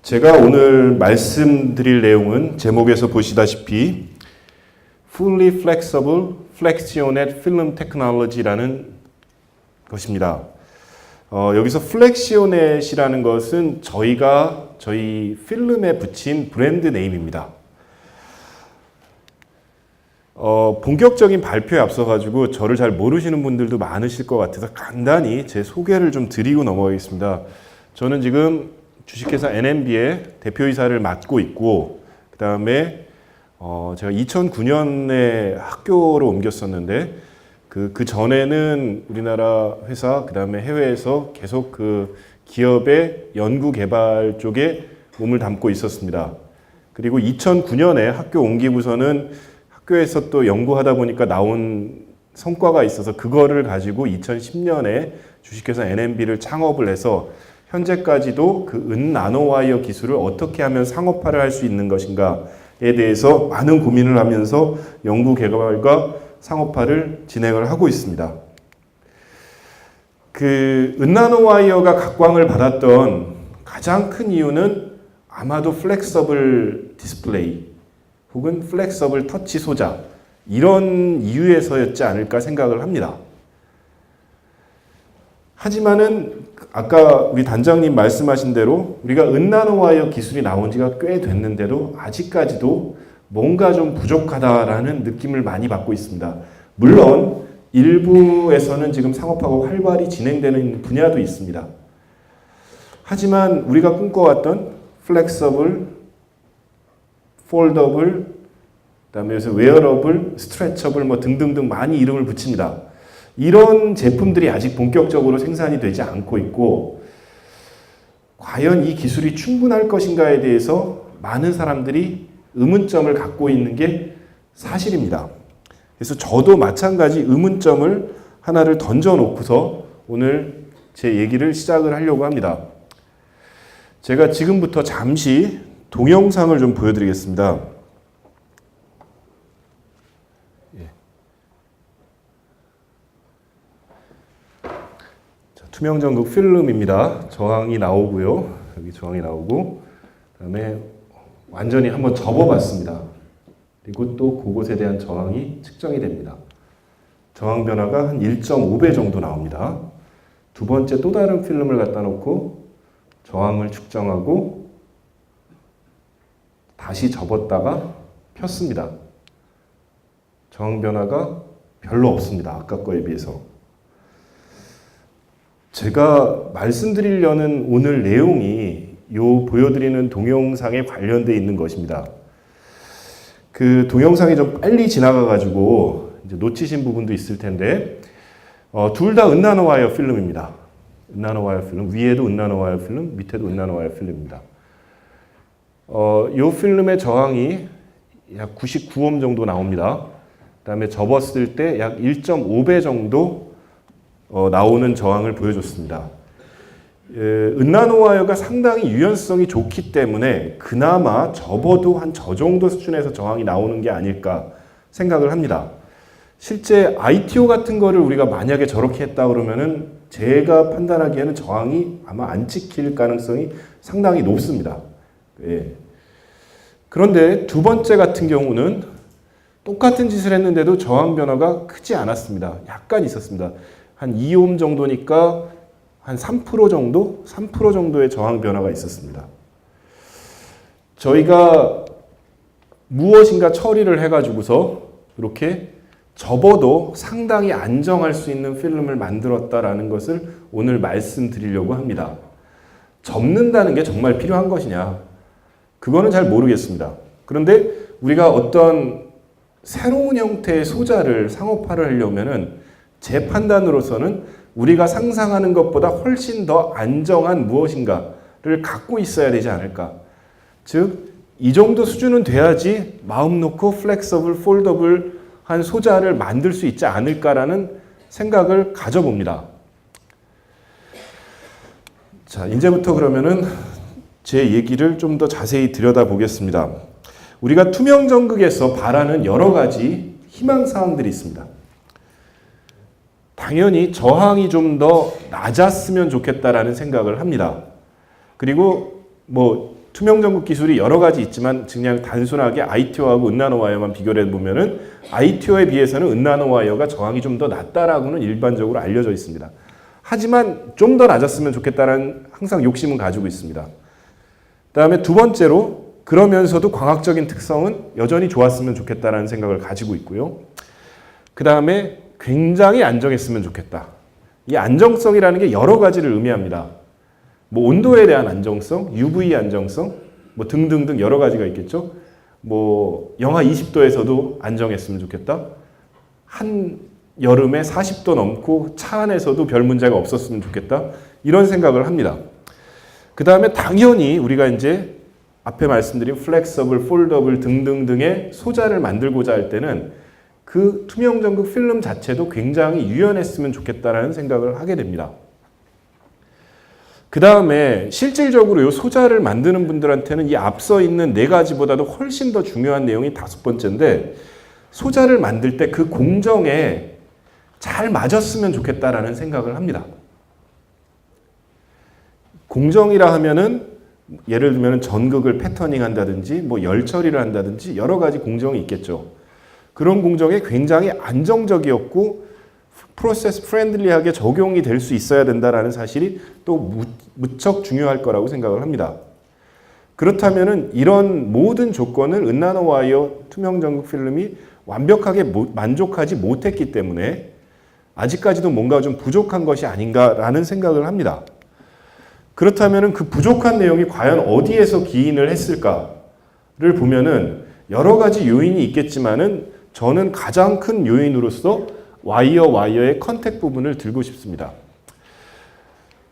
제가 오늘 말씀드릴 내용은 제목에서 보시다시피 Fully Flexible Flexionate Film Technology라는 것입니다. 여기서 Flexionat이라는 것은 저희 필름에 붙인 브랜드 네임입니다. 본격적인 발표에 앞서가지고 저를 잘 모르시는 분들도 많으실 것 같아서 간단히 제 소개를 좀 드리고 넘어가겠습니다. 저는 지금 주식회사 NMB의 대표이사를 맡고 있고, 그 다음에 제가 2009년에 학교로 옮겼었는데 그 전에는 우리나라 회사, 그 다음에 해외에서 계속 그 기업의 연구 개발 쪽에 몸을 담고 있었습니다. 그리고 2009년에 학교 옮기고서는 학교에서 또 연구하다 보니까 나온 성과가 있어서 그거를 가지고 2010년에 주식회사 NMB를 창업을 해서 현재까지도 그 은나노와이어 기술을 어떻게 하면 상업화를 할 수 있는 것인가에 대해서 많은 고민을 하면서 연구 개발과 상업화를 진행을 하고 있습니다. 그 은나노와이어가 각광을 받았던 가장 큰 이유는 아마도 플렉서블 디스플레이 혹은 플렉서블 터치 소자, 이런 이유에서였지 않을까 생각을 합니다. 하지만은 아까 우리 단장님 말씀하신 대로 우리가 은나노와이어 기술이 나온 지가 꽤 됐는데도 아직까지도 뭔가 좀 부족하다라는 느낌을 많이 받고 있습니다. 물론 일부에서는 지금 상업화가 활발히 진행되는 분야도 있습니다. 하지만 우리가 꿈꿔왔던 플렉서블, 폴더블, 그다음에 요새 웨어러블, 스트레쳐블 뭐 등등등 많이 이름을 붙입니다. 이런 제품들이 아직 본격적으로 생산이 되지 않고 있고, 과연 이 기술이 충분할 것인가에 대해서 많은 사람들이 의문점을 갖고 있는 게 사실입니다. 그래서 저도 마찬가지 의문점을 하나를 던져놓고서 오늘 제 얘기를 시작을 하려고 합니다. 제가 지금부터 잠시 동영상을 좀 보여드리겠습니다. 투명 전극 필름입니다. 저항이 나오고요. 여기 저항이 나오고, 그다음에 완전히 한번 접어봤습니다. 그리고 또 그곳에 대한 저항이 측정이 됩니다. 저항 변화가 한 1.5배 정도 나옵니다. 두 번째 또 다른 필름을 갖다 놓고 저항을 측정하고 다시 접었다가 폈습니다. 저항 변화가 별로 없습니다. 아까 거에 비해서. 제가 말씀드리려는 오늘 내용이 보여드리는 동영상에 관련되어 있는 것입니다. 그 동영상이 좀 빨리 지나가가지고 이제 놓치신 부분도 있을 텐데, 둘 다 은나노와이어 필름입니다. 은나노와이어 필름, 위에도 은나노와이어 필름, 밑에도 은나노와이어 필름입니다. 이 필름의 저항이 약 99옴 정도 나옵니다. 그 다음에 접었을 때 약 1.5배 정도 나오는 저항을 보여줬습니다. 은나노와이어가 상당히 유연성이 좋기 때문에 그나마 접어도 한 저 정도 수준에서 저항이 나오는 게 아닐까 생각을 합니다. 실제 ITO 같은 거를 우리가 만약에 저렇게 했다 그러면은 제가 판단하기에는 저항이 아마 안 찍힐 가능성이 상당히 높습니다. 예. 그런데 두 번째 같은 경우는 똑같은 짓을 했는데도 저항 변화가 크지 않았습니다. 약간 있었습니다. 한 2옴 정도니까 한 3% 정도? 3% 정도의 저항 변화가 있었습니다. 저희가 무엇인가 처리를 해가지고서 이렇게 접어도 상당히 안정할 수 있는 필름을 만들었다라는 것을 오늘 말씀드리려고 합니다. 접는다는 게 정말 필요한 것이냐? 그거는 잘 모르겠습니다. 그런데 우리가 어떤 새로운 형태의 소자를 상업화를 하려면은 제 판단으로서는 우리가 상상하는 것보다 훨씬 더 안정한 무엇인가를 갖고 있어야 되지 않을까. 즉, 이 정도 수준은 돼야지 마음 놓고 플렉서블, 폴더블한 소자를 만들 수 있지 않을까라는 생각을 가져봅니다. 자, 이제부터 그러면은 제 얘기를 좀 더 자세히 들여다보겠습니다. 우리가 투명 전극에서 바라는 여러 가지 희망사항들이 있습니다. 당연히 저항이 좀 더 낮았으면 좋겠다라는 생각을 합니다. 그리고 뭐 투명 전극 기술이 여러 가지 있지만 그냥 단순하게 ITO하고 은나노 와이어만 비교를 해보면은 ITO에 비해서는 은나노 와이어가 저항이 좀 더 낮다라고는 일반적으로 알려져 있습니다. 하지만 좀 더 낮았으면 좋겠다는 항상 욕심은 가지고 있습니다. 그다음에 두 번째로 그러면서도 광학적인 특성은 여전히 좋았으면 좋겠다라는 생각을 가지고 있고요. 그다음에 굉장히 안정했으면 좋겠다. 이 안정성이라는 게 여러 가지를 의미합니다. 뭐 온도에 대한 안정성, UV 안정성, 뭐 등등등 여러 가지가 있겠죠. 뭐 영하 20도에서도 안정했으면 좋겠다. 한 여름에 40도 넘고 차 안에서도 별 문제가 없었으면 좋겠다. 이런 생각을 합니다. 그 다음에 당연히 우리가 이제 앞에 말씀드린 플렉서블, 폴더블 등등등의 소자를 만들고자 할 때는 그 투명 전극 필름 자체도 굉장히 유연했으면 좋겠다라는 생각을 하게 됩니다. 그 다음에 실질적으로 이 소자를 만드는 분들한테는 이 앞서 있는 네 가지보다도 훨씬 더 중요한 내용이 다섯 번째인데 소자를 만들 때 그 공정에 잘 맞았으면 좋겠다라는 생각을 합니다. 공정이라 하면은 예를 들면 전극을 패터닝 한다든지 뭐 열 처리를 한다든지 여러 가지 공정이 있겠죠. 그런 공정에 굉장히 안정적이었고 프로세스 프렌들리하게 적용이 될 수 있어야 된다라는 사실이 또 무척 중요할 거라고 생각을 합니다. 그렇다면은 이런 모든 조건을 은나노 와이어 투명 전극 필름이 완벽하게 만족하지 못했기 때문에 아직까지도 뭔가 좀 부족한 것이 아닌가라는 생각을 합니다. 그렇다면은 그 부족한 내용이 과연 어디에서 기인을 했을까를 보면은 여러 가지 요인이 있겠지만은 저는 가장 큰 요인으로서 와이어의 컨택 부분을 들고 싶습니다.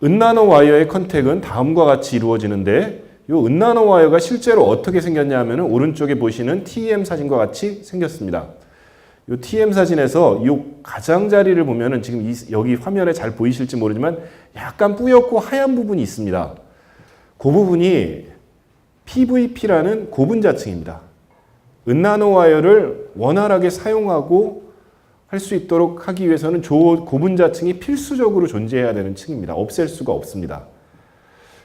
은나노 와이어의 컨택은 다음과 같이 이루어지는데 이 은나노 와이어가 실제로 어떻게 생겼냐 하면 오른쪽에 보시는 TEM 사진과 같이 생겼습니다. 이 TEM 사진에서 이 가장자리를 보면은 지금 여기 화면에 잘 보이실지 모르지만 약간 뿌옇고 하얀 부분이 있습니다. 그 부분이 PVP라는 고분자층입니다. 은나노 와이어를 원활하게 사용하고 할 수 있도록 하기 위해서는 고분자층이 필수적으로 존재해야 되는 층입니다. 없앨 수가 없습니다.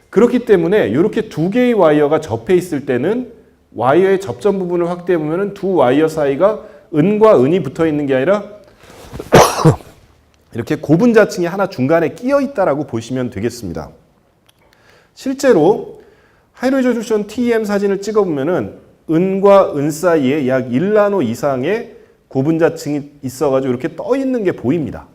그렇기 때문에 이렇게 두 개의 와이어가 접해 있을 때는 와이어의 접점 부분을 확대해 보면 두 와이어 사이가 은과 은이 붙어 있는 게 아니라 이렇게 고분자층이 하나 중간에 끼어 있다라고 보시면 되겠습니다. 실제로 하이레졸루션 TEM 사진을 찍어 보면은 은과 은 사이에 약 1나노 이상의 고분자층이 있어가지고 이렇게 떠 있는 게 보입니다.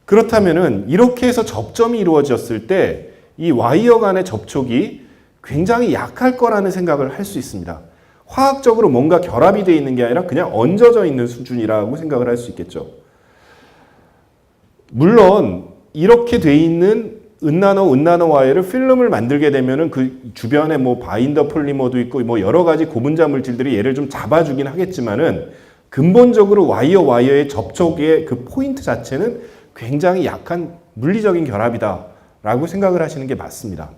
그렇다면은 이렇게 해서 접점이 이루어졌을 때 이 와이어 간의 접촉이 굉장히 약할 거라는 생각을 할 수 있습니다. 화학적으로 뭔가 결합이 되어 있는 게 아니라 그냥 얹어져 있는 수준이라고 생각을 할 수 있겠죠. 물론 이렇게 돼 있는 은나노 와이어를 필름을 만들게 되면은 그 주변에 뭐 바인더 폴리머도 있고 뭐 여러 가지 고분자 물질들이 얘를 좀 잡아주긴 하겠지만은 근본적으로 와이어의 접촉의 그 포인트 자체는 굉장히 약한 물리적인 결합이다라고 생각을 하시는 게 맞습니다.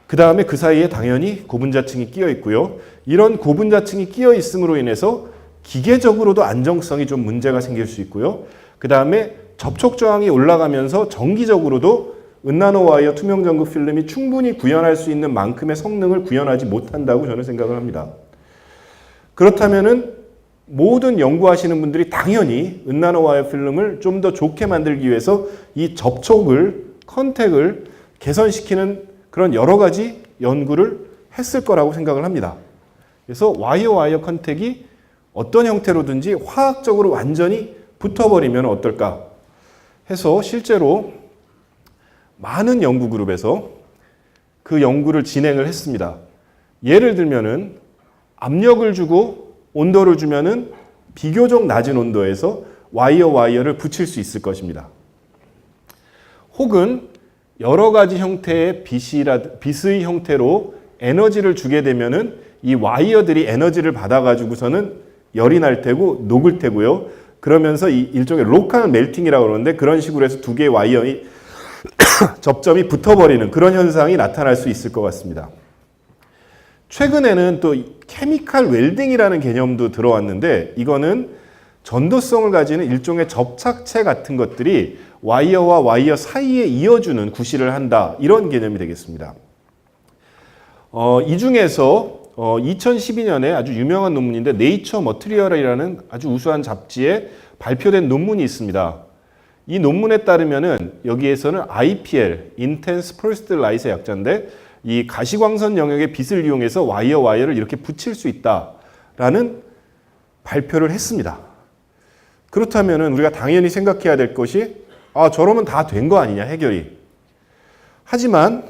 그 다음에 그 사이에 당연히 고분자층이 끼어 있고요. 이런 고분자층이 끼어 있음으로 인해서 기계적으로도 안정성이 좀 문제가 생길 수 있고요. 그 다음에 접촉 저항이 올라가면서 정기적으로도 은나노 와이어 투명 전극 필름이 충분히 구현할 수 있는 만큼의 성능을 구현하지 못한다고 저는 생각을 합니다. 그렇다면은 모든 연구하시는 분들이 당연히 은나노 와이어 필름을 좀 더 좋게 만들기 위해서 이 컨택을 개선시키는 그런 여러 가지 연구를 했을 거라고 생각을 합니다. 그래서 와이어 컨택이 어떤 형태로든지 화학적으로 완전히 붙어버리면 어떨까 해서 실제로 많은 연구 그룹에서 그 연구를 진행을 했습니다. 예를 들면은 압력을 주고 온도를 주면은 비교적 낮은 온도에서 와이어를 붙일 수 있을 것입니다. 혹은 여러 가지 형태의 빛의 형태로 에너지를 주게 되면은 이 와이어들이 에너지를 받아가지고서는 열이 날 테고 녹을 테고요. 그러면서 이 일종의 로컬 멜팅이라고 그러는데 그런 식으로 해서 두 개의 와이어의 접점이 붙어버리는 그런 현상이 나타날 수 있을 것 같습니다. 최근에는 또 케미칼 웰딩이라는 개념도 들어왔는데 이거는 전도성을 가지는 일종의 접착체 같은 것들이 와이어와 와이어 사이에 이어주는 구실을 한다 이런 개념이 되겠습니다. 이 중에서 2012년에 아주 유명한 논문인데 네이처 머티리얼이라는 아주 우수한 잡지에 발표된 논문이 있습니다. 이 논문에 따르면은 여기에서는 IPL, Intense Pulsed Light의 약자인데 이 가시광선 영역의 빛을 이용해서 와이어를 이렇게 붙일 수 있다라는 발표를 했습니다. 그렇다면은 우리가 당연히 생각해야 될 것이 저러면 다 된 거 아니냐 해결이. 하지만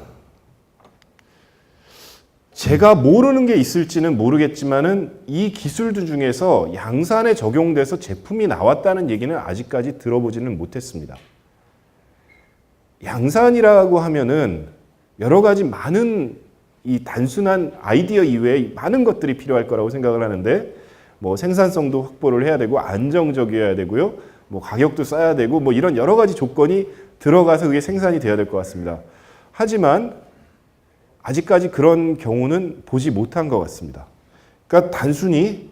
제가 모르는 게 있을지는 모르겠지만은 이 기술들 중에서 양산에 적용돼서 제품이 나왔다는 얘기는 아직까지 들어보지는 못했습니다. 양산이라고 하면은 여러 가지 많은 이 단순한 아이디어 이외에 많은 것들이 필요할 거라고 생각을 하는데 뭐 생산성도 확보를 해야 되고 안정적이어야 되고요. 뭐 가격도 싸야 되고 뭐 이런 여러 가지 조건이 들어가서 그게 생산이 돼야 될 것 같습니다. 하지만 아직까지 그런 경우는 보지 못한 것 같습니다. 그러니까 단순히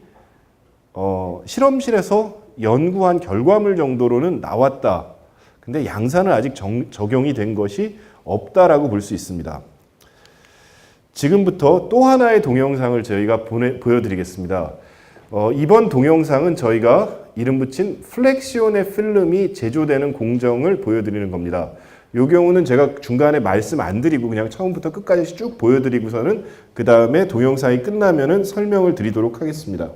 실험실에서 연구한 결과물 정도로는 나왔다. 근데 양산은 아직 적용이 된 것이 없다라고 볼 수 있습니다. 지금부터 또 하나의 동영상을 저희가 보여드리겠습니다. 이번 동영상은 저희가 이름 붙인 플렉시온의 필름이 제조되는 공정을 보여드리는 겁니다. 이 경우는 제가 중간에 말씀 안 드리고 그냥 처음부터 끝까지 쭉 보여드리고서는 그 다음에 동영상이 끝나면은 설명을 드리도록 하겠습니다.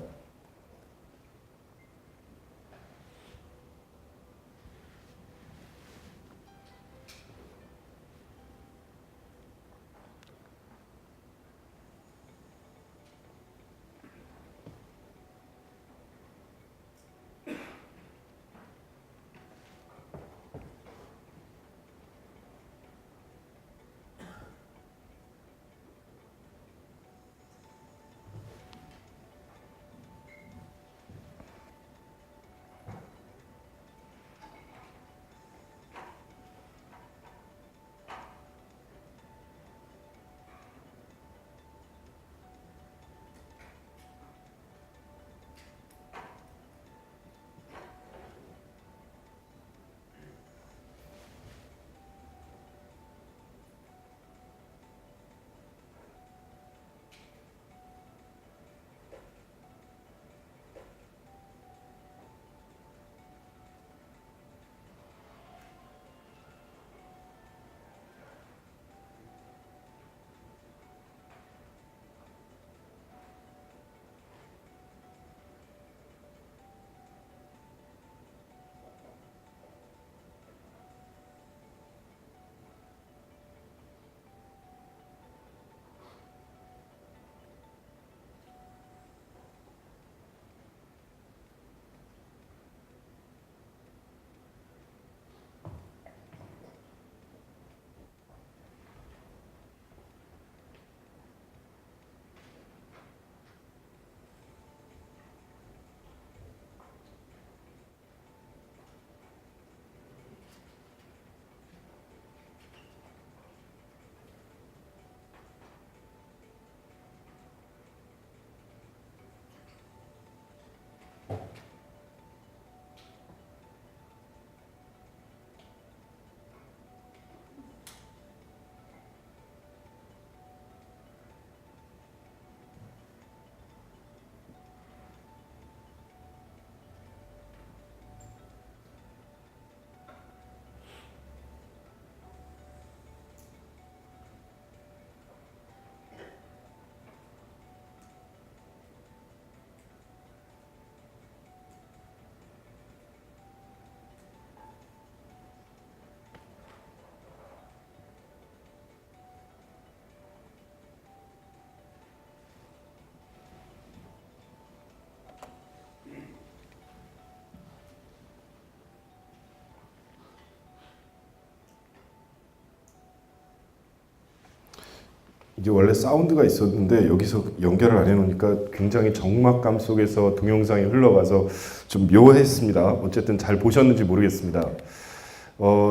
이게 원래 사운드가 있었는데 여기서 연결을 안 해놓으니까 굉장히 적막감 속에서 동영상이 흘러가서 좀 묘했습니다. 어쨌든 잘 보셨는지 모르겠습니다.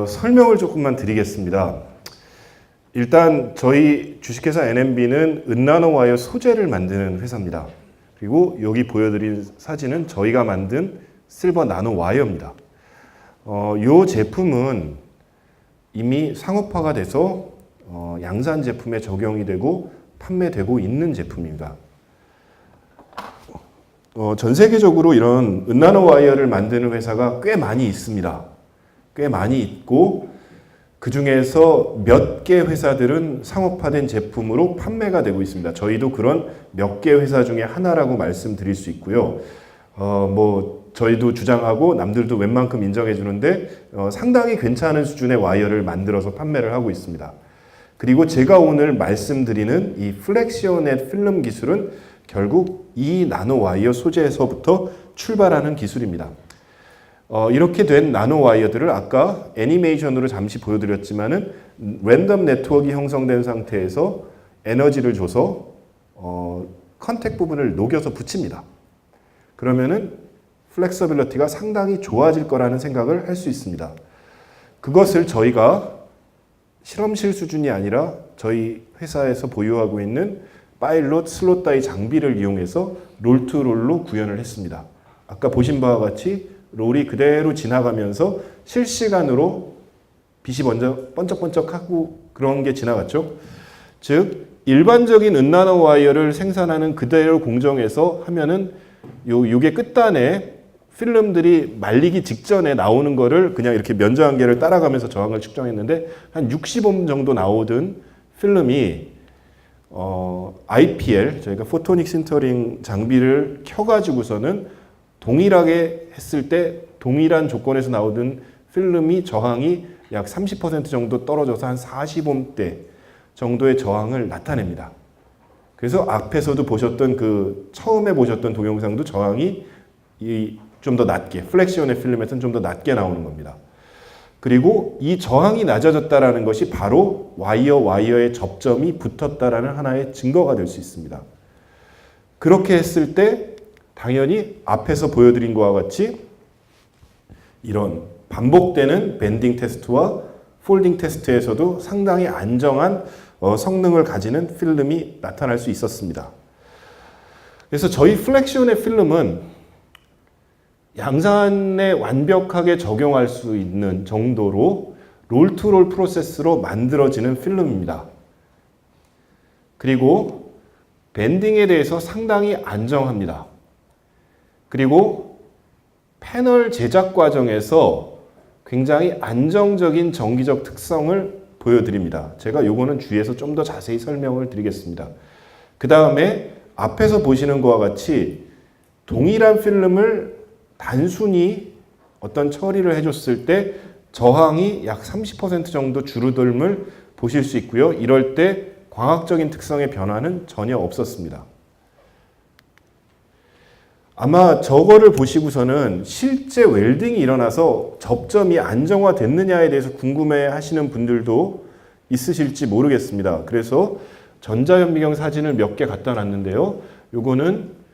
설명을 조금만 드리겠습니다. 일단 저희 주식회사 NMB는 은나노 와이어 소재를 만드는 회사입니다. 그리고 여기 보여드린 사진은 저희가 만든 실버 나노 와이어입니다. 이 제품은 이미 상업화가 돼서 양산 제품에 적용이 되고 판매되고 있는 제품입니다. 전 세계적으로 이런 은나노 와이어를 만드는 회사가 꽤 많이 있습니다. 꽤 많이 있고 그 중에서 몇 개 회사들은 상업화된 제품으로 판매가 되고 있습니다. 저희도 그런 몇 개 회사 중에 하나라고 말씀드릴 수 있고요. 저희도 주장하고 남들도 웬만큼 인정해 주는데 상당히 괜찮은 수준의 와이어를 만들어서 판매를 하고 있습니다. 그리고 제가 오늘 말씀드리는 이 플렉시오넷 필름 기술은 결국 이 나노 와이어 소재에서부터 출발하는 기술입니다. 이렇게 된 나노 와이어들을 아까 애니메이션으로 잠시 보여드렸지만은 랜덤 네트워크가 형성된 상태에서 에너지를 줘서 컨택 부분을 녹여서 붙입니다. 그러면은 플렉서빌리티가 상당히 좋아질 거라는 생각을 할 수 있습니다. 그것을 저희가 실험실 수준이 아니라 저희 회사에서 보유하고 있는 파일럿 슬롯 다이 장비를 이용해서 롤투롤로 구현을 했습니다. 아까 보신 바와 같이 롤이 그대로 지나가면서 실시간으로 빛이 먼저 번쩍번쩍하고 그런 게 지나갔죠. 즉 일반적인 은나노 와이어를 생산하는 그대로 공정에서 하면은 요게 끝단에 필름들이 말리기 직전에 나오는 거를 그냥 이렇게 면적한계를 따라가면서 저항을 측정했는데 한 60옴 정도 나오던 필름이 IPL 저희가 포토닉 신터링 장비를 켜가지고서는 동일하게 했을 때 동일한 조건에서 나오던 필름이 저항이 약 30% 정도 떨어져서 한 40옴대 정도의 저항을 나타냅니다. 그래서 앞에서도 보셨던 처음에 보셨던 동영상도 저항이 좀 더 낮게 플렉시온의 필름에서는 좀 더 낮게 나오는 겁니다. 그리고 이 저항이 낮아졌다라는 것이 바로 와이어의 접점이 붙었다라는 하나의 증거가 될 수 있습니다. 그렇게 했을 때 당연히 앞에서 보여드린 것과 같이 이런 반복되는 밴딩 테스트와 폴딩 테스트에서도 상당히 안정한 성능을 가지는 필름이 나타날 수 있었습니다. 그래서 저희 플렉시온의 필름은 양산에 완벽하게 적용할 수 있는 정도로 롤투롤 프로세스로 만들어지는 필름입니다. 그리고 밴딩에 대해서 상당히 안정합니다. 그리고 패널 제작 과정에서 굉장히 안정적인 정기적 특성을 보여드립니다. 제가 요거는 뒤에서 좀 더 자세히 설명을 드리겠습니다. 그 다음에 앞에서 보시는 것과 같이 동일한 필름을 단순히 어떤 처리를 해줬을 때 저항이 약 30% 정도 줄어듦을 보실 수 있고요. 이럴 때 광학적인 특성의 변화는 전혀 없었습니다. 아마 저거를 보시고서는 실제 웰딩이 일어나서 접점이 안정화됐느냐에 대해서 궁금해 하시는 분들도 있으실지 모르겠습니다. 그래서 전자현미경 사진을 몇 개 갖다 놨는데요. 요거는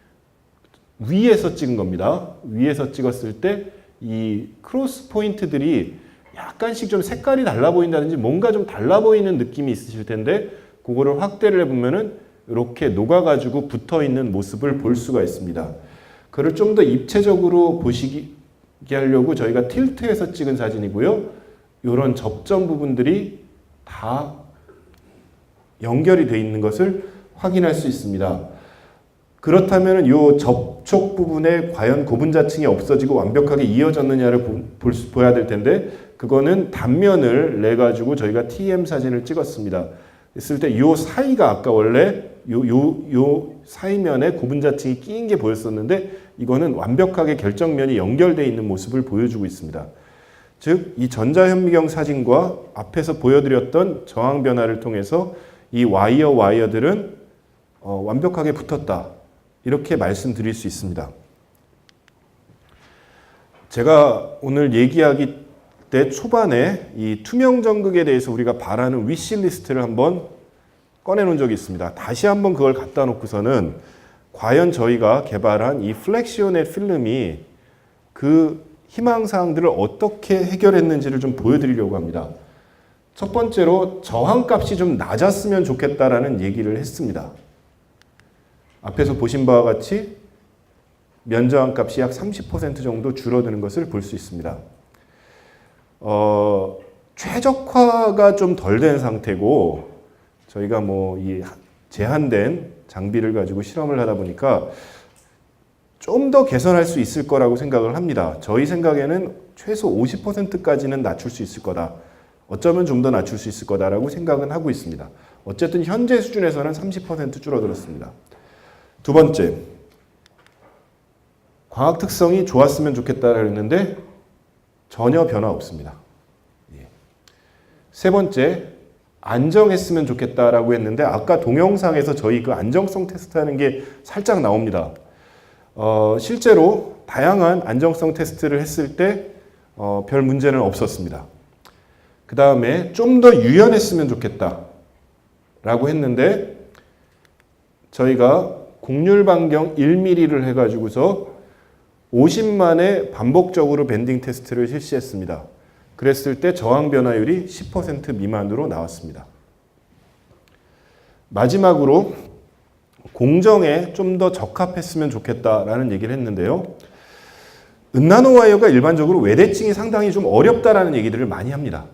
위에서 찍은 겁니다. 위에서 찍었을 때 이 크로스 포인트들이 약간씩 좀 색깔이 달라 보인다든지 뭔가 좀 달라 보이는 느낌이 있으실 텐데 그거를 확대를 해보면은 이렇게 녹아가지고 붙어 있는 모습을 볼 수가 있습니다. 그걸 좀 더 입체적으로 보시게 하려고 저희가 틸트해서 찍은 사진이고요. 이런 접점 부분들이 다 연결이 되어 있는 것을 확인할 수 있습니다. 그렇다면 이 접촉 부분에 과연 고분자층이 없어지고 완벽하게 이어졌느냐를 보야 될 텐데 그거는 단면을 내 가지고 저희가 TM 사진을 찍었습니다. 했을 때 이 사이가 아까 원래 요 사이면에 고분자층이 끼인 게 보였었는데 이거는 완벽하게 결정면이 연결되어 있는 모습을 보여주고 있습니다. 즉, 이 전자현미경 사진과 앞에서 보여드렸던 저항 변화를 통해서 이 와이어들은 완벽하게 붙었다. 이렇게 말씀드릴 수 있습니다. 제가 오늘 얘기하기 때 초반에 이 투명 전극에 대해서 우리가 바라는 위시리스트를 한번 꺼내놓은 적이 있습니다. 다시 한번 그걸 갖다 놓고서는 과연 저희가 개발한 이 플렉시오넷 필름이 그 희망사항들을 어떻게 해결했는지를 좀 보여드리려고 합니다. 첫 번째로 저항값이 좀 낮았으면 좋겠다라는 얘기를 했습니다. 앞에서 보신 바와 같이 면저항값이 약 30% 정도 줄어드는 것을 볼 수 있습니다. 최적화가 좀 덜 된 상태고 저희가 뭐 이 제한된 장비를 가지고 실험을 하다 보니까 좀 더 개선할 수 있을 거라고 생각을 합니다. 저희 생각에는 최소 50%까지는 낮출 수 있을 거다. 어쩌면 좀 더 낮출 수 있을 거다라고 생각은 하고 있습니다. 어쨌든 현재 수준에서는 30% 줄어들었습니다. 두 번째, 광학 특성이 좋았으면 좋겠다라고 했는데 전혀 변화 없습니다. 세 번째, 안정했으면 좋겠다라고 했는데 아까 동영상에서 저희 그 안정성 테스트하는 게 살짝 나옵니다. 실제로 다양한 안정성 테스트를 했을 때 별 문제는 없었습니다. 그 다음에 좀 더 유연했으면 좋겠다라고 했는데 저희가 곡률 반경 1mm를 해가지고서 50만에 반복적으로 밴딩 테스트를 실시했습니다. 그랬을 때 저항 변화율이 10% 미만으로 나왔습니다. 마지막으로 공정에 좀 더 적합했으면 좋겠다라는 얘기를 했는데요. 은나노 와이어가 일반적으로 외대칭이 상당히 좀 어렵다라는 얘기들을 많이 합니다.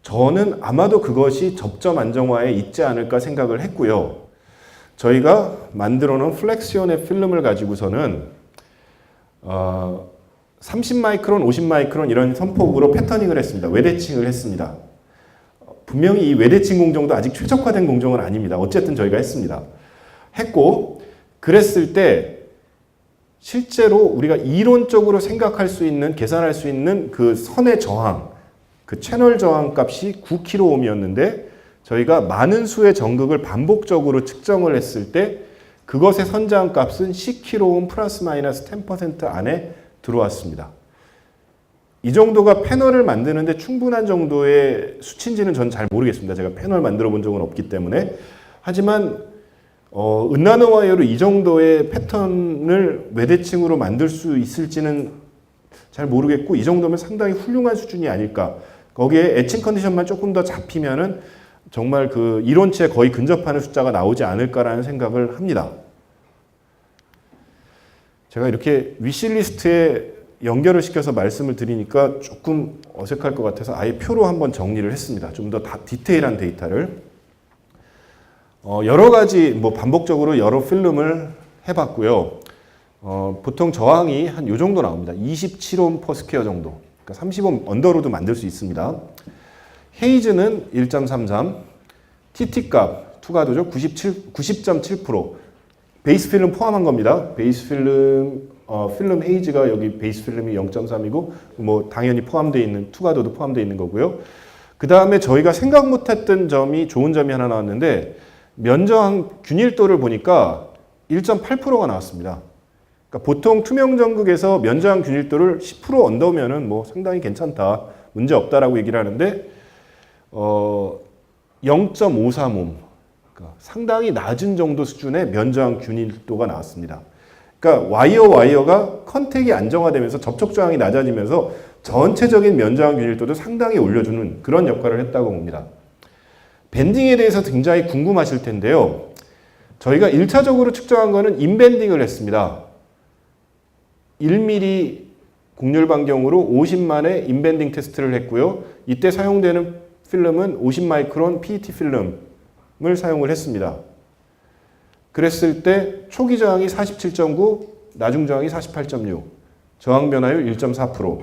저는 아마도 그것이 접점 안정화에 있지 않을까 생각을 했고요. 저희가 만들어 놓은 플렉시온의 필름을 가지고서는 30마이크론, 50마이크론 이런 선폭으로 패터닝을 했습니다. 외대칭을 했습니다. 분명히 이 외대칭 공정도 아직 최적화된 공정은 아닙니다. 어쨌든 저희가 했습니다. 했고 그랬을 때 실제로 우리가 이론적으로 생각할 수 있는, 계산할 수 있는 그 선의 저항, 그 채널 저항 값이 9kΩ이었는데 저희가 많은 수의 전극을 반복적으로 측정을 했을 때 그것의 선저항 값은 10kΩ 플러스 마이너스 10% 안에 들어왔습니다. 이 정도가 패널을 만드는데 충분한 정도의 수치인지는 저는 잘 모르겠습니다. 제가 패널 만들어 본 적은 없기 때문에. 하지만 은나노 와이어로 이 정도의 패턴을 외대칭으로 만들 수 있을지는 잘 모르겠고 이 정도면 상당히 훌륭한 수준이 아닐까. 거기에 에칭 컨디션만 조금 더 잡히면은 정말 그 이론치에 거의 근접하는 숫자가 나오지 않을까라는 생각을 합니다. 제가 이렇게 위시리스트에 연결을 시켜서 말씀을 드리니까 조금 어색할 것 같아서 아예 표로 한번 정리를 했습니다. 좀 더 디테일한 데이터를. 여러 가지 반복적으로 여러 필름을 해봤고요. 보통 저항이 한 요 정도 나옵니다. 27옴 퍼 스퀘어 정도. 그러니까 30옴 언더로도 만들 수 있습니다. 헤이즈는 1.33, TT 값 투가도죠. 90.7%. 베이스 필름 포함한 겁니다. 베이스 필름, 필름 헤이즈가 여기 베이스 필름이 0.3이고 당연히 포함되어 있는 투가도도 포함되어 있는 거고요. 그 다음에 저희가 생각 못했던 점이 좋은 점이 하나 나왔는데 면저항 균일도를 보니까 1.8%가 나왔습니다. 그러니까 보통 투명 전극에서 면저항 균일도를 10% 언더면은 상당히 괜찮다, 문제 없다라고 얘기를 하는데 0.53옴, 그러니까 상당히 낮은 정도 수준의 면저항 균일도가 나왔습니다. 그러니까 와이어가 컨택이 안정화되면서 접촉 저항이 낮아지면서 전체적인 면저항 균일도도 상당히 올려주는 그런 역할을 했다고 봅니다. 밴딩에 대해서 굉장히 궁금하실 텐데요. 저희가 1차적으로 측정한 거는 인밴딩을 했습니다. 1mm 곡률 반경으로 50만의 인밴딩 테스트를 했고요. 이때 사용되는 필름은 50마이크론 PET 필름을 사용을 했습니다. 그랬을 때 초기 저항이 47.9, 나중 저항이 48.6, 저항 변화율 1.4%.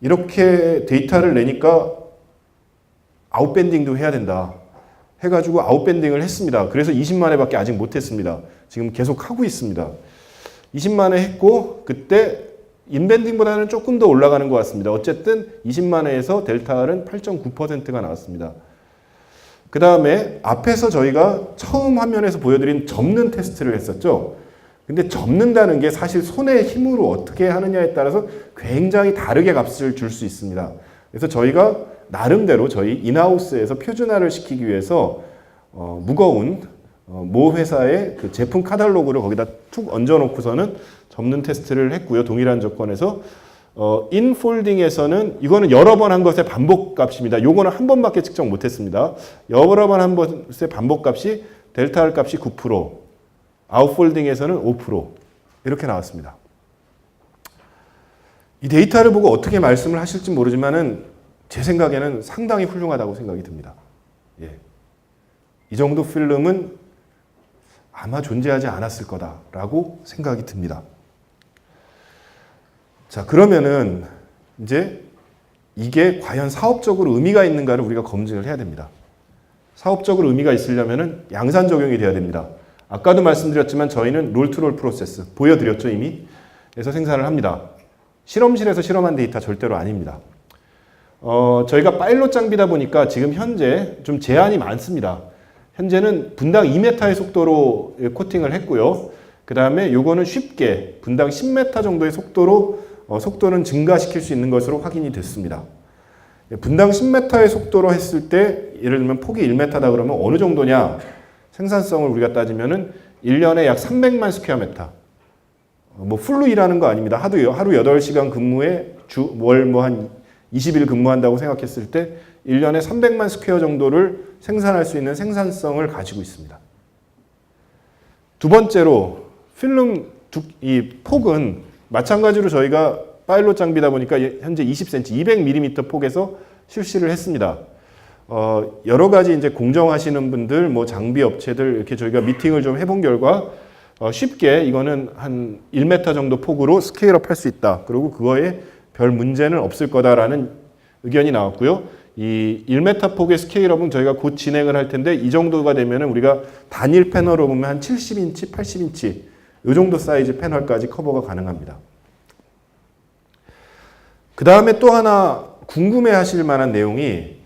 이렇게 데이터를 내니까 아웃밴딩도 해야 된다. 해가지고 아웃밴딩을 했습니다. 그래서 20만회밖에 아직 못했습니다. 지금 계속 하고 있습니다. 20만회 했고 그때 인밴딩보다는 조금 더 올라가는 것 같습니다. 어쨌든 20만회에서 델타 R은 8.9%가 나왔습니다. 그 다음에 앞에서 저희가 처음 화면에서 보여드린 접는 테스트를 했었죠. 근데 접는다는 게 사실 손의 힘으로 어떻게 하느냐에 따라서 굉장히 다르게 값을 줄 수 있습니다. 그래서 저희가 나름대로 저희 인하우스에서 표준화를 시키기 위해서 무거운 모 회사의 그 제품 카탈로그를 거기다 툭 얹어놓고서는 접는 테스트를 했고요. 동일한 조건에서 인폴딩에서는 이거는 여러 번 한 것의 반복 값입니다. 요거는 한 번밖에 측정 못했습니다. 여러 번 한 것의 반복 값이 델타 R 값이 9%, 아웃폴딩에서는 5% 이렇게 나왔습니다. 이 데이터를 보고 어떻게 말씀을 하실지 모르지만은 제 생각에는 상당히 훌륭하다고 생각이 듭니다. 이 정도 필름은 아마 존재하지 않았을 거다라고 생각이 듭니다. 자, 그러면은 이제 이게 과연 사업적으로 의미가 있는가를 우리가 검증을 해야 됩니다. 사업적으로 의미가 있으려면은 양산 적용이 돼야 됩니다. 아까도 말씀드렸지만 저희는 롤투롤 프로세스 보여드렸죠 이미. 그래서 생산을 합니다. 실험실에서 실험한 데이터 절대로 아닙니다. 저희가 파일럿 장비다 보니까 지금 현재 좀 제한이 많습니다. 현재는 분당 2m의 속도로 코팅을 했고요. 그 다음에 요거는 쉽게 분당 10m 정도의 속도로 속도는 증가시킬 수 있는 것으로 확인이 됐습니다. 분당 10m의 속도로 했을 때 예를 들면 폭이 1m다 그러면 어느 정도냐? 생산성을 우리가 따지면은 1년에 약 300만 스퀘어미터. 뭐 풀로 일하는 거 아닙니다. 하루 8시간 근무에 월 뭐 한 20일 근무한다고 생각했을 때 1년에 300만 스퀘어 정도를 생산할 수 있는 생산성을 가지고 있습니다. 두 번째로 필름 이 폭은 마찬가지로 저희가 파일럿 장비다 보니까 현재 20cm, 200mm 폭에서 실시를 했습니다. 여러 가지 이제 공정하시는 분들, 뭐 장비 업체들 이렇게 저희가 미팅을 좀 해본 결과 쉽게 이거는 한 1m 정도 폭으로 스케일업 할 수 있다. 그리고 그거에 별 문제는 없을 거다라는 의견이 나왔고요. 이 1m 폭의 스케일업은 저희가 곧 진행을 할 텐데 이 정도가 되면은 우리가 단일 패널로 보면 한 70인치, 80인치 이 정도 사이즈 패널까지 커버가 가능합니다. 그 다음에 또 하나 궁금해 하실 만한 내용이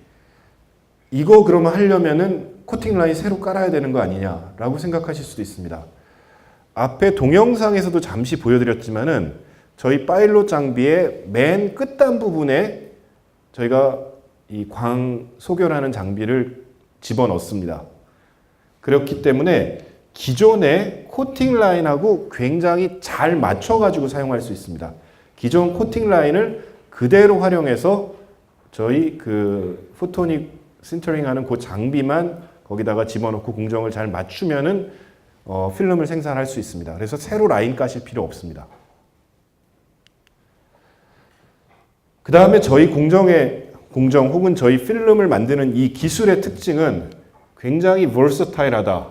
이거 그러면 하려면은 코팅 라인 새로 깔아야 되는 거 아니냐라고 생각하실 수도 있습니다. 앞에 동영상에서도 잠시 보여드렸지만은 저희 파일럿 장비의 맨 끝단 부분에 저희가 이 광 소결하는 장비를 집어넣습니다. 그렇기 때문에 기존의 코팅 라인하고 굉장히 잘 맞춰가지고 사용할 수 있습니다. 기존 코팅 라인을 그대로 활용해서 저희 그 포토닉 신터링하는 그 장비만 거기다가 집어넣고 공정을 잘 맞추면은 필름을 생산할 수 있습니다. 그래서 새로 라인 까실 필요 없습니다. 그 다음에 저희 공정 혹은 저희 필름을 만드는 이 기술의 특징은 굉장히 versatile하다.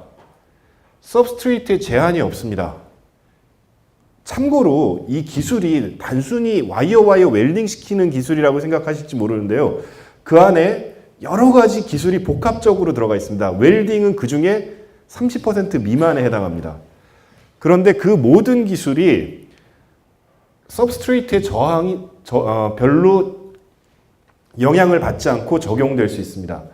서브스트레이트에 제한이 없습니다. 참고로 이 기술이 단순히 와이어 웰딩 시키는 기술이라고 생각하실지 모르는데요. 그 안에 여러 가지 기술이 복합적으로 들어가 있습니다. 웰딩은 그 중에 30% 미만에 해당합니다. 그런데 그 모든 기술이 서브스트레이트의 별로 영향을 받지 않고 적용될 수 있습니다.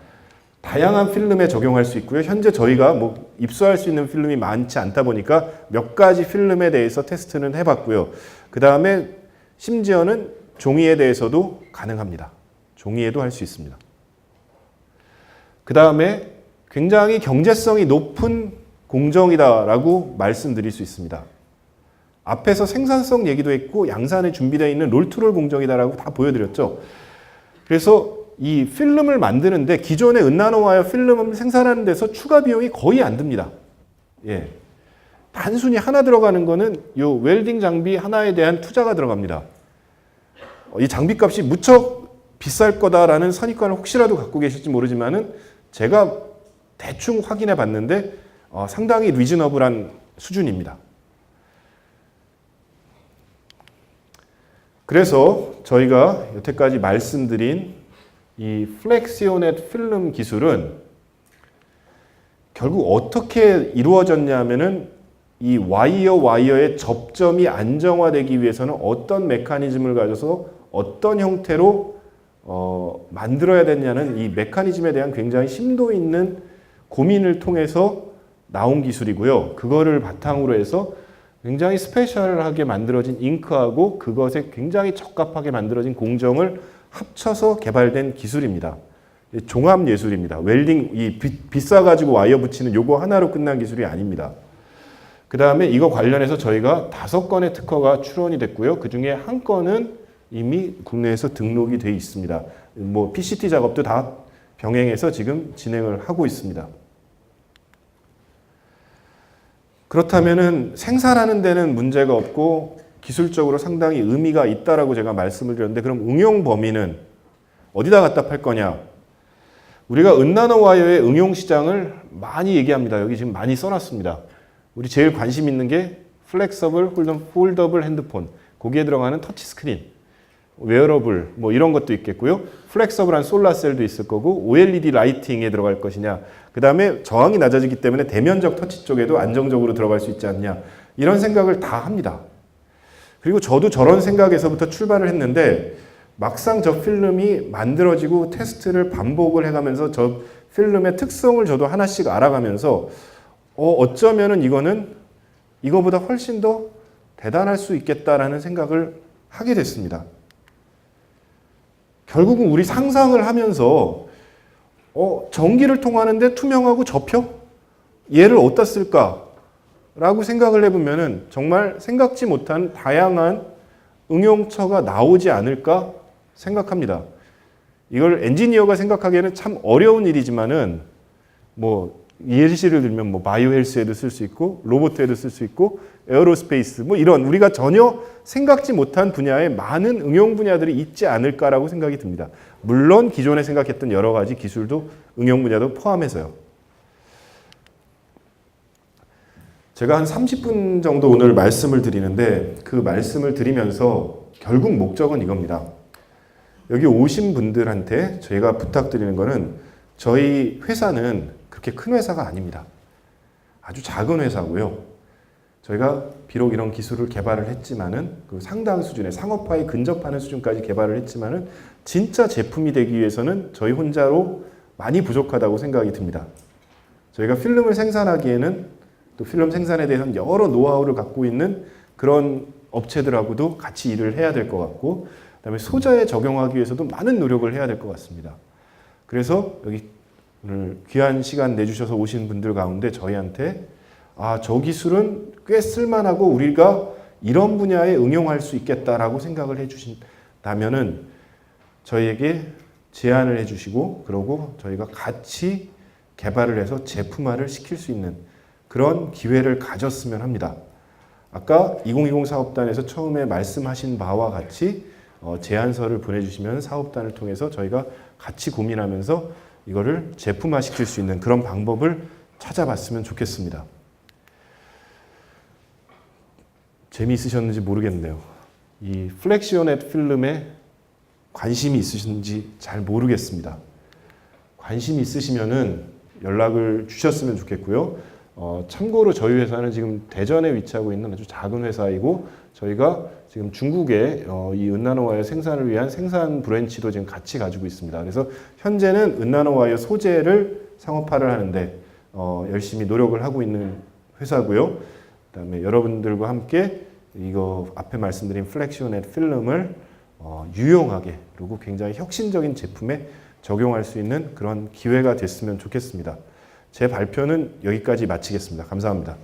다양한 필름에 적용할 수 있고요. 현재 저희가 뭐 입수할 수 있는 필름이 많지 않다 보니까 몇 가지 필름에 대해서 테스트는 해봤고요. 그 다음에 심지어는 종이에 대해서도 가능합니다. 종이에도 할 수 있습니다. 그 다음에 굉장히 경제성이 높은 공정이다라고 말씀드릴 수 있습니다. 앞에서 생산성 얘기도 했고 양산에 준비되어 있는 롤투롤 공정이다라고 다 보여드렸죠. 그래서 이 필름을 만드는데 기존의 은나노와이어 필름을 생산하는 데서 추가 비용이 거의 안 듭니다. 예. 단순히 하나 들어가는 거는 이 웰딩 장비 하나에 대한 투자가 들어갑니다. 이 장비값이 무척 비쌀 거다라는 선입관을 혹시라도 갖고 계실지 모르지만은 제가 대충 확인해 봤는데 상당히 리즈너블한 수준입니다. 그래서 저희가 여태까지 말씀드린 이 플렉시오넷 필름 기술은 결국 어떻게 이루어졌냐면은 이 와이어의 접점이 안정화되기 위해서는 어떤 메커니즘을 가져서 어떤 형태로 만들어야 되냐는 이 메커니즘에 대한 굉장히 심도 있는 고민을 통해서 나온 기술이고요. 그거를 바탕으로 해서 굉장히 스페셜하게 만들어진 잉크하고 그것에 굉장히 적합하게 만들어진 공정을 합쳐서 개발된 기술입니다. 종합 예술입니다. 웰딩, 이 비싸가지고 와이어 붙이는 요거 하나로 끝난 기술이 아닙니다. 그 다음에 이거 관련해서 저희가 5건의 특허가 출원이 됐고요. 그 중에 한 건은 이미 국내에서 등록이 돼 있습니다. 뭐 PCT 작업도 다 병행해서 지금 진행을 하고 있습니다. 그렇다면은 생산하는 데는 문제가 없고 기술적으로 상당히 의미가 있다라고 제가 말씀을 드렸는데 그럼 응용 범위는 어디다 갖다 팔 거냐? 우리가 은나노 와이어의 응용 시장을 많이 얘기합니다. 여기 지금 많이 써놨습니다. 우리 제일 관심 있는 게 플렉서블 홀더블 핸드폰, 거기에 들어가는 터치 스크린, 웨어러블 뭐 이런 것도 있겠고요. 플렉서블한 솔라셀도 있을 거고 OLED 라이팅에 들어갈 것이냐, 그 다음에 저항이 낮아지기 때문에 대면적 터치 쪽에도 안정적으로 들어갈 수 있지 않냐, 이런 생각을 다 합니다. 그리고 저도 저런 생각에서부터 출발을 했는데 막상 저 필름이 만들어지고 테스트를 반복을 해가면서 저 필름의 특성을 저도 하나씩 알아가면서 어쩌면은 이거보다 훨씬 더 대단할 수 있겠다라는 생각을 하게 됐습니다. 결국은 우리 상상을 하면서 전기를 통하는데 투명하고 접혀? 얘를 어디다 쓸까? 라고 생각을 해보면은 정말 생각지 못한 다양한 응용처가 나오지 않을까 생각합니다. 이걸 엔지니어가 생각하기에는 참 어려운 일이지만은 뭐 예시를 들면 뭐 바이오 헬스에도 쓸 수 있고 로봇에도 쓸 수 있고 에어로스페이스 뭐 이런 우리가 전혀 생각지 못한 분야에 많은 응용 분야들이 있지 않을까라고 생각이 듭니다. 물론 기존에 생각했던 여러 가지 기술도 응용 분야도 포함해서요. 제가 한 30분 정도 오늘 말씀을 드리는데 그 말씀을 드리면서 결국 목적은 이겁니다. 여기 오신 분들한테 저희가 부탁드리는 거는 저희 회사는 그렇게 큰 회사가 아닙니다. 아주 작은 회사고요. 저희가 비록 이런 기술을 개발을 했지만은 그 상당 수준의 상업화에 근접하는 수준까지 개발을 했지만은 진짜 제품이 되기 위해서는 저희 혼자로 많이 부족하다고 생각이 듭니다. 저희가 필름을 생산하기에는 또 필름 생산에 대해서는 여러 노하우를 갖고 있는 그런 업체들하고도 같이 일을 해야 될 것 같고, 그다음에 소자에 적용하기 위해서도 많은 노력을 해야 될 것 같습니다. 그래서 여기 오늘 귀한 시간 내주셔서 오신 분들 가운데 저희한테 저 기술은 꽤 쓸만하고 우리가 이런 분야에 응용할 수 있겠다라고 생각을 해주신다면은 저희에게 제안을 해주시고 그러고 저희가 같이 개발을 해서 제품화를 시킬 수 있는 그런 기회를 가졌으면 합니다. 아까 2020 사업단에서 처음에 말씀하신 바와 같이 제안서를 보내주시면 사업단을 통해서 저희가 같이 고민하면서 이거를 제품화 시킬 수 있는 그런 방법을 찾아봤으면 좋겠습니다. 재미있으셨는지 모르겠네요. 이 플렉시오넷 필름에 관심이 있으신지 잘 모르겠습니다. 관심이 있으시면은 연락을 주셨으면 좋겠고요. 참고로 저희 회사는 지금 대전에 위치하고 있는 아주 작은 회사이고 저희가 지금 중국에 이 은나노와이어 생산을 위한 생산 브랜치도 지금 같이 가지고 있습니다. 그래서 현재는 은나노와이어 소재를 상업화를 하는데 열심히 노력을 하고 있는 회사고요. 그다음에 여러분들과 함께 이거 앞에 말씀드린 플렉시오넷 필름을 유용하게 그리고 굉장히 혁신적인 제품에 적용할 수 있는 그런 기회가 됐으면 좋겠습니다. 제 발표는 여기까지 마치겠습니다. 감사합니다.